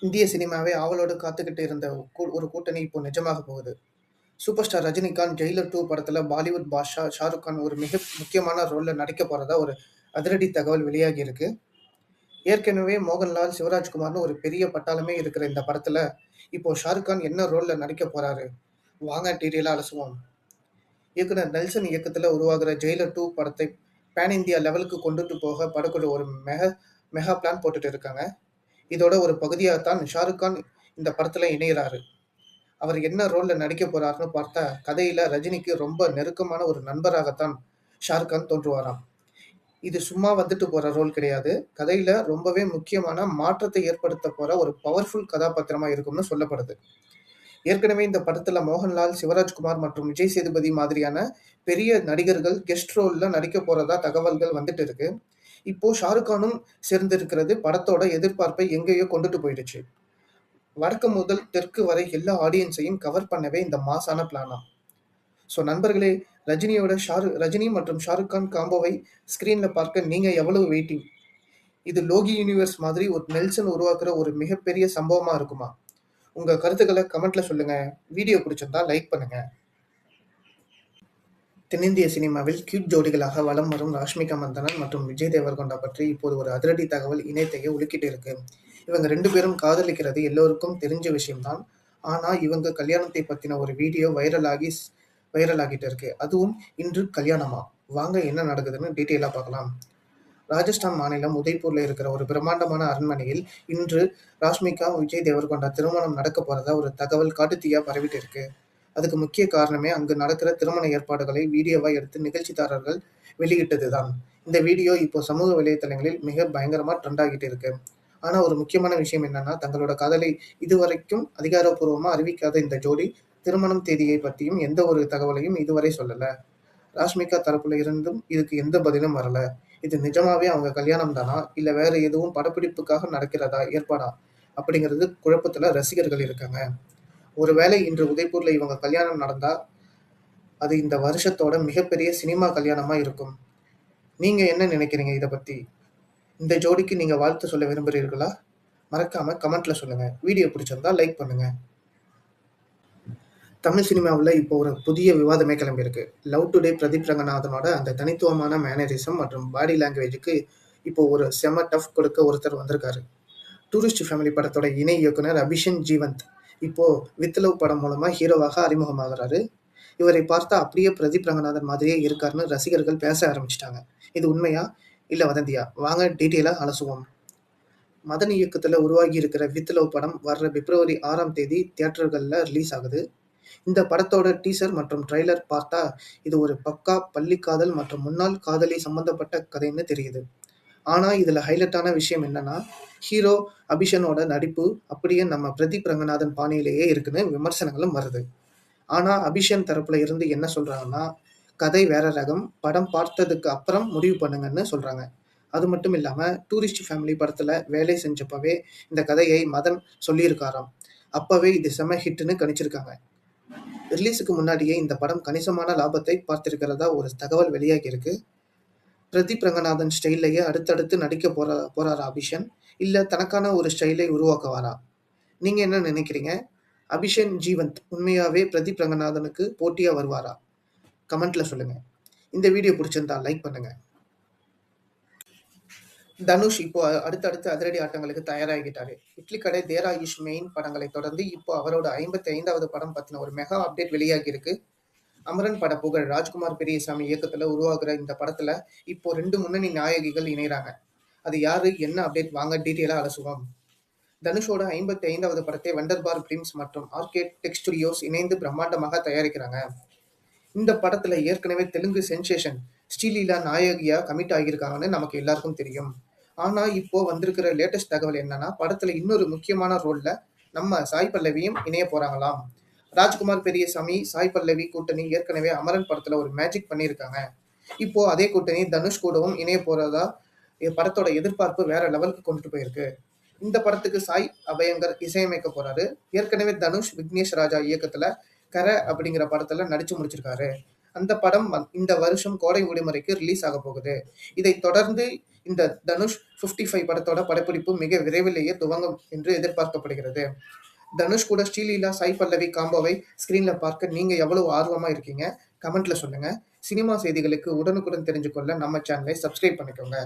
இந்திய சினிமாவே ஆவலோடு காத்துக்கிட்டு இருந்த ஒரு கூட்டணி இப்போ நிஜமாக போகுது. சூப்பர் ஸ்டார் ரஜினிகாந்த் ஜெயிலர் 2 படத்துல பாலிவுட் பாட்ஷா ஷாருக் கான் ஒரு மிக முக்கியமான ரோல்ல நடிக்க போறதா ஒரு அதிரடி தகவல் வெளியாகி இருக்கு. ஏற்கனவே மோகன்லால், சிவராஜ்குமார்னு ஒரு பெரிய பட்டாளமே இருக்கிற இந்த படத்துல இப்போ ஷாருக் கான் என்ன ரோல்ல நடிக்க போறாரு? வாங்க டீட்டெயிலா அலசுவோம். இயக்குனர் நெல்சன் இயக்கத்துல உருவாகுற ஜெயிலர் 2 படத்தை பேன் இந்தியா லெவலுக்கு கொண்டுட்டு போக படக்குழு ஒரு மெகா மெகா பிளான் போட்டுட்டு இருக்காங்க. இதோட ஒரு பகுதியாத்தான் ஷாருக் கான் இந்த படத்துல இணையறாரு. அவர் என்ன ரோல்ல நடிக்க போறாருன்னு பார்த்தா, கதையில ரஜினிக்கு ரொம்ப நெருக்கமான ஒரு நண்பராகத்தான் ஷாருக் கான் தோன்றுவாராம். இது சும்மா வந்துட்டு போற ரோல் கிடையாது. கதையில ரொம்பவே முக்கியமான மாற்றத்தை ஏற்படுத்தப் போற ஒரு பவர்ஃபுல் கதாபாத்திரமா இருக்கும்னு சொல்லப்படுது. ஏற்கனவே இந்த படத்துல மோகன்லால், சிவராஜ்குமார் மற்றும் விஜய் சேதுபதி மாதிரியான பெரிய நடிகர்கள் கெஸ்ட் ரோல்ல நடிக்க போறதா தகவல்கள் வந்துட்டு இருக்கு. இப்போ ஷாருக் கானும் சேர்ந்திருக்கிறது படத்தோட எதிர்பார்ப்பை எங்கேயோ கொண்டுட்டு போயிடுச்சு. வடக்கு முதல் தெற்கு வரை எல்லா ஆடியன்ஸையும் கவர் பண்ணவே இந்த மாஸான பிளானாம். ஸோ நண்பர்களே, ரஜினி மற்றும் ஷாருக் கான் காம்போவை ஸ்க்ரீன்ல பார்க்க நீங்க எவ்வளவு வெயிட்டிங்? இது லோகி யூனிவர்ஸ் மாதிரி ஒரு நெல்சன் உருவாக்குற ஒரு மிகப்பெரிய சம்பவமா இருக்குமா? உங்க கருத்துக்களை கமெண்ட்ல சொல்லுங்க. வீடியோ பிடிச்சிருந்தா லைக் பண்ணுங்க. தென்னிந்திய சினிமாவில் கியூட் ஜோடிகளாக வலம் வரும் ராஷ்மிகா மந்தனா மற்றும் விஜய் தேவரகொண்டா பற்றி இப்போது ஒரு அதிரடி தகவல் இணையத்தையே உலுக்கிட்டு இருக்கு. இவங்க 2 பேரும் காதலிக்கிறது எல்லோருக்கும் தெரிஞ்ச விஷயம்தான். ஆனா இவங்க கல்யாணத்தை பத்தின ஒரு வீடியோ வைரலாகிட்டு இருக்கு. அதுவும் இன்று கல்யாணமா? வாங்க என்ன நடக்குதுன்னு டீட்டெயிலா பார்க்கலாம். ராஜஸ்தான் மாநிலம் உதய்பூர்ல இருக்கிற ஒரு பிரம்மாண்டமான அரண்மனையில் இன்று ராஷ்மிகா, விஜய் தேவரகொண்டா திருமணம் நடக்க போறதா ஒரு தகவல் காட்டுத்தீயா பரவிட்டு இருக்கு. அதுக்கு முக்கிய காரணமே அங்கு நடக்கிற திருமண ஏற்பாடுகளை வீடியோவா எடுத்து நிகழ்ச்சிதாரர்கள் வெளியிட்டதுதான். இந்த வீடியோ இப்போ சமூக வலைதளங்களில் மிக பயங்கரமா ட்ரெண்ட் ஆகிட்டு இருக்கு. ஆனா ஒரு முக்கியமான விஷயம் என்னன்னா, தங்களோட காதலை இதுவரைக்கும் அதிகாரப்பூர்வமா அறிவிக்காத இந்த ஜோடி திருமணம் தேதியை பத்தியும் எந்த ஒரு தகவலையும் இதுவரை சொல்லல. ராஷ்மிகா தரப்புல இருந்தும் இதுக்கு எந்த பதிலும் வரல. இது நிஜமாவே அவங்க கல்யாணம் தானா, இல்ல வேற எதுவும் படப்பிடிப்புக்காக நடக்கிறதா ஏற்பாடா அப்படிங்கிறது குழப்பத்துல ரசிகர்கள் இருக்காங்க. ஒருவேளை இன்று உதய்பூர்ல இவங்க கல்யாணம் நடந்தா அது இந்த வருஷத்தோட மிகப்பெரிய சினிமா கல்யாணமா இருக்கும். நீங்க என்ன நினைக்கிறீங்க இத பத்தி? இந்த ஜோடிக்கு நீங்க வாழ்த்து சொல்ல விரும்புறீர்களா? மறக்காம கமெண்ட்ல சொல்லுங்க. வீடியோ பிடிச்சிருந்தா லைக் பண்ணுங்க. தமிழ் சினிமாவுல இப்போ ஒரு புதிய விவாதமே கிளம்பியிருக்கு. லவ் டுடே பிரதீப் ரங்கநாதனோட அந்த தனித்துவமான மேனரிசம் மற்றும் பாடி லாங்குவேஜுக்கு இப்போ ஒரு செம டஃப் கொடுக்க ஒருத்தர் வந்திருக்காரு. டூரிஸ்ட் ஃபேமிலி படத்தோட இணை இயக்குனர் அபிஷன் ஜீவந்த் இப்போ வித் லவ் படம் மூலமா ஹீரோவாக அறிமுகமாகிறாரு. இவரை பார்த்தா அப்படியே பிரதீப் ரங்கநாதன் மாதிரியே இருக்காருன்னு ரசிகர்கள் பேச ஆரம்பிச்சிட்டாங்க. இது உண்மையா? இல்ல வதந்தியா? வாங்க டீட்டெயிலா அலசுவோம். மதன் இயக்கத்துல உருவாகி இருக்கிற வித் லவ் படம் வர்ற பிப்ரவரி 6ஆம் தேதி தியேட்டர்கள்ல ரிலீஸ் ஆகுது. இந்த படத்தோட டீசர் மற்றும் ட்ரெய்லர் பார்த்தா இது ஒரு பக்கா பள்ளிக்காதல் மற்றும் முன்னாள் காதலி சம்பந்தப்பட்ட கதைன்னு தெரியுது. ஆனா இதுல ஹைலைட்டான விஷயம் என்னன்னா, ஹீரோ அபிஷனோட நடிப்பு அப்படியே நம்ம பிரதீப் ரங்கநாதன் பாணியிலேயே இருக்குன்னு விமர்சனங்களும் வருது. ஆனா அபிஷன் தரப்புல இருந்து என்ன சொல்றாங்கன்னா, கதை வேற ரகம், படம் பார்த்ததுக்கு அப்புறம் முடிவு பண்ணுங்கன்னு சொல்றாங்க. அது மட்டும் இல்லாம டூரிஸ்ட் ஃபேமிலி படத்துல வேலை செஞ்சப்பவே இந்த கதையை மதன் சொல்லியிருக்காராம். அப்பவே இது செம ஹிட்னு கணிச்சிருக்காங்க. ரிலீஸுக்கு முன்னாடியே இந்த படம் கணிசமான லாபத்தை பார்த்திருக்கிறதா ஒரு தகவல் வெளியாகி இருக்கு. பிரதீப் ரங்கநாதன் ஸ்டைல்லையே அடுத்தடுத்து நடிக்க போறாரா அபிஷன்? இல்ல தனக்கான ஒரு ஸ்டைலை உருவாக்குவாரா? நீங்க என்ன நினைக்கிறீங்க? அபிஷன் ஜீவந்த் உண்மையாவே பிரதீப் ரங்கநாதனுக்கு போட்டியா வருவாரா? கமெண்ட்ல சொல்லுங்க. இந்த வீடியோ பிடிச்சிருந்தா லைக் பண்ணுங்க. தனுஷ் இப்போ அடுத்தடுத்து அதிரடி ஆட்டங்களுக்கு தயாராகிட்டாரு. இட்லி கடை, தேரா இஷ் மெயின் படங்களை தொடர்ந்து இப்போ அவரோட 55வது படம் பத்தின ஒரு மெகா அப்டேட் வெளியாகி இருக்கு. அமரன் பட புகழ் ராஜ்குமார் பெரியசாமி இயக்கத்துல உருவாகுற இந்த படத்துல இப்போ 2 முன்னணி நாயகிகள் இணையறாங்க. அது யாரு? என்ன அப்டேட்? வாங்க டீட்டெயிலா அலசுவோம். தனுஷோட 55வது படத்தை வண்டர்பார் பிலிம்ஸ் மற்றும் ஆர்கேட் டெக் ஸ்டுடியோஸ் இணைந்து பிரம்மாண்டமாக தயாரிக்கிறாங்க. இந்த படத்துல ஏற்கனவே தெலுங்கு சென்சேஷன் ஸ்ரீலீலா நாயகியா கமிட் ஆகியிருக்காங்கன்னு நமக்கு எல்லாருக்கும் தெரியும். ஆனா இப்போ வந்திருக்கிற லேட்டஸ்ட் தகவல் என்னன்னா, படத்துல இன்னொரு முக்கியமான ரோல்ல நம்ம சாய் பல்லவியும் இணைய போறாங்களாம். ராஜ்குமார் பெரியசாமி, சாய் பல்லவி கூட்டணி ஏற்கனவே அமரன் படத்துல ஒரு மேஜிக் பண்ணியிருக்காங்க. இப்போ அதே கூட்டணி தனுஷ் கூடவும் இணைய போறதா படத்தோட எதிர்பார்ப்பு வேற லெவலுக்கு கொண்டுட்டு போயிருக்கு. இந்த படத்துக்கு சாய் அபயங்கர் இசையமைக்க போறாரு. ஏற்கனவே தனுஷ் விக்னேஷ் ராஜா இயக்கத்துல கர அப்படிங்கிற படத்துல நடிச்சு முடிச்சிருக்காரு. அந்த படம் இந்த வருஷம் கோடை விடுமுறைக்கு ரிலீஸ் ஆக போகுது. இதைத் தொடர்ந்து இந்த தனுஷ் 55 படத்தோட படப்பிடிப்பு மிக விரைவிலேயே துவங்கும் என்று எதிர்பார்க்கப்படுகிறது. தனுஷ் கூட ஸ்ரீலீலா, சாய் பல்லவி காம்போவை ஸ்கிரீன்ல பார்க்க நீங்க எவ்வளவு ஆர்வமா இருக்கீங்க? கமெண்ட்ல சொல்லுங்க. சினிமா செய்திகளுக்கு உடனுக்குடன் தெரிஞ்சுக்கொள்ள நம்ம சேனலை சப்ஸ்கிரைப் பண்ணிக்கோங்க.